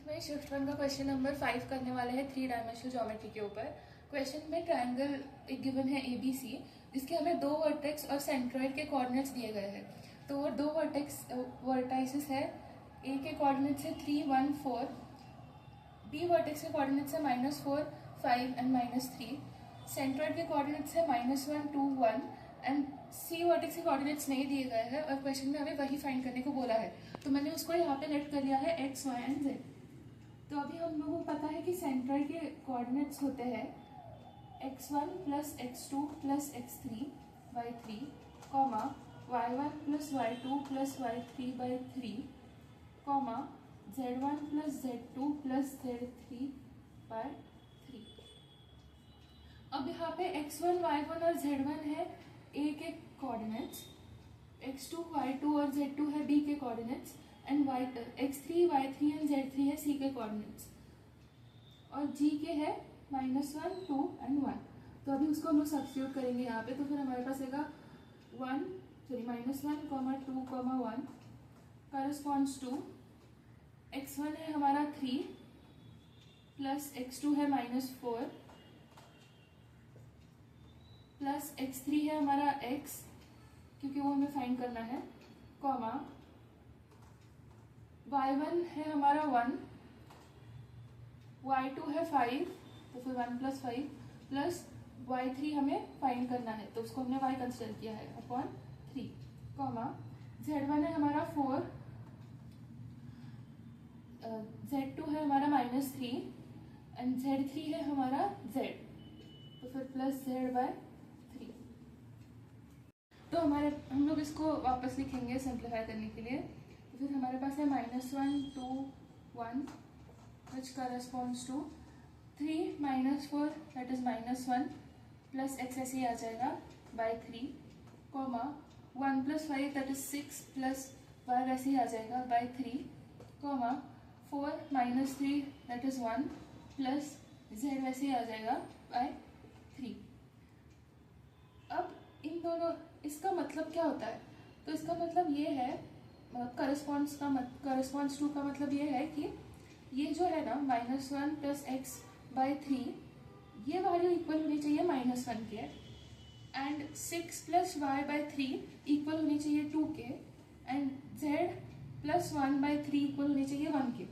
में shift one का question number 5 करने वाले हैं 3 डायमेंशनल ज्योमेट्री के ऊपर। क्वेश्चन में ट्रायंगल एक गिवन है ABC, जिसके हमें दो वर्टेक्स और सेंट्रॉइड के कोऑर्डिनेट्स दिए गए हैं। तो वो दो वर्टाइसेस है, A के कोऑर्डिनेट्स है 3, 1, 4, B वर्टेक्स के कोऑर्डिनेट्स है -4, 5 एंड -3, सेंट्रॉइड के कोऑर्डिनेट्स है -1, 2, 1 एंड C वर्टेक्स के कोऑर्डिनेट्स नहीं दिए गए हैं और क्वेश्चन में हमें वही फाइंड करने को बोला है। तो मैंने उसको यहाँ पे लेट कर लिया है x, y एंड z। तो अभी हम लोगों को पता है कि सेंट्रॉइड के कोऑर्डिनेट्स होते हैं x1 plus x2 plus x3 by 3, comma y1 plus y2 plus y3 by 3, comma z1 plus z2 plus z3 by 3। अब यहाँ पे x1, y1 और z1 है A के कोऑर्डिनेट्स, x2, y2 और z2 है B के coordinates and x3, y3 and z3 है C के कोऑर्डिनेट्स और G के है -1, 2 एंड 1। तो अभी उसको हम लोग सब्स्टिट्यूट करेंगे यहाँ पे। तो फिर हमारे पास आएगा -1, -2, 1 करस्पॉन्ड्स टू x1 है हमारा 3 प्लस x2 है -4 प्लस x3 है हमारा x, क्योंकि वो हमें फाइंड करना है, कॉमा y1 है हमारा 1, y2 है 5, तो फिर 1 प्लस 5 प्लस y3 हमें फाइंड करना है, तो उसको हमने y कंसिडर किया है अपॉन 3, कॉमा z1 है हमारा 4, z2 है हमारा -3 एंड z3 है हमारा z, तो फिर प्लस z बाय 3। तो हम लोग इसको वापस लिखेंगे सिंप्लीफाई करने के लिए। तो फिर हमारे पास है -1, 2, 1 which corresponds to 3 -4 that is -1 plus x ऐसे ही आ जाएगा by 3, comma 1 plus 5 that is 6 plus y वैसे ही आ जाएगा by 3, comma 4 -3 that is 1 plus z वैसे ही आ जाएगा बाय 3। अब इन दोनों, इसका मतलब क्या होता है? तो इसका मतलब ये है, करस्पॉन्ड्स टू का मतलब ये है कि ये जो है ना -1 प्लस x बाई 3, ये वैल्यू इक्वल होनी चाहिए -1 के and 6 plus y by 3 equal होनी चाहिए 2 के and z plus 1 by 3 equal होनी चाहिए 1 के।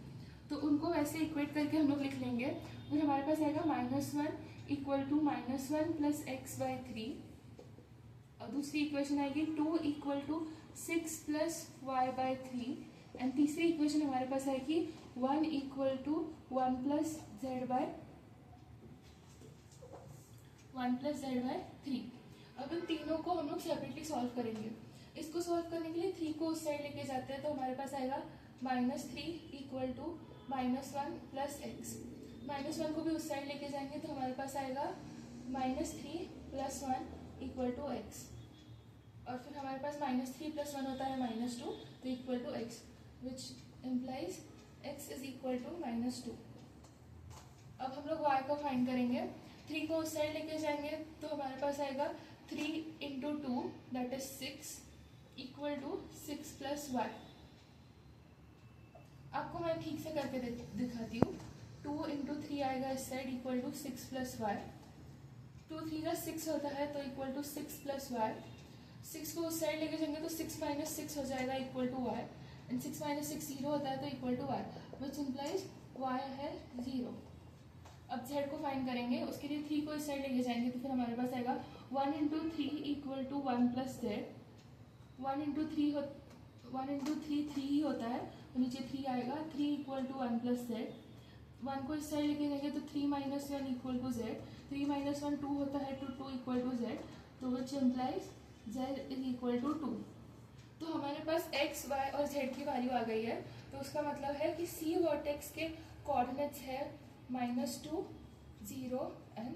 तो उनको वैसे इक्वेट करके हम लोग लिख लेंगे। फिर हमारे पास आएगा -1 equal to -1 plus x by 3 और दूसरी इक्वेशन आएगी 2 equal to 6 plus y by 3 and तीसरी इक्वेशन हमारे पास आएगी 1 equal to 1 plus z by 3। अब इन तीनों को हम लोग सेपरेटली सॉल्व करेंगे। इसको सॉल्व करने के लिए 3 को उस साइड लेके जाते हैं, तो हमारे पास आएगा -3 इक्वल टू -1 प्लस x। -1 को भी उस साइड लेके जाएंगे तो हमारे पास आएगा -3 प्लस 1 इक्वल टू x और फिर हमारे पास -3 प्लस 1 होता है -2, तो equal to x which implies x is equal to -2। अब हम लोग y को फाइंड करेंगे। 3 को उस साइड लेके जाएंगे तो हमारे पास आएगा 3 into 2 that is 6 equal to 6 plus y। आपको मैं ठीक से करके दिखाती हूँ। 2 इंटू 3 आएगा इस side equal to 6 plus y, 2 3 का 6 होता है तो इक्वल टू 6 प्लस y। 6 को उस साइड लेके जाएंगे तो 6 माइनस 6 हो जाएगा equal to y and 6 minus 6 0 होता है तो equal to y which implies y है 0। अब z को फाइंड करेंगे, उसके लिए 3 को इस साइड लेके जाएंगे तो फिर हमारे पास आएगा 1 into 3 equal to 1 plus z। 1 into 3 3 ही होता है तो नीचे 3 आएगा, 3 इक्वल टू 1 प्लस z। 1 को इस साइड लेके जाएंगे तो 3 minus 1 equal to z, 3 minus 1 2 होता है तो 2 इक्वल टू z, तो which implies z is equal to 2। तो हमारे पास x, y और z की वैल्यू आ गई है। तो उसका मतलब है कि C वर्टेक्स के कोऑर्डिनेट्स है -2, 0 एंड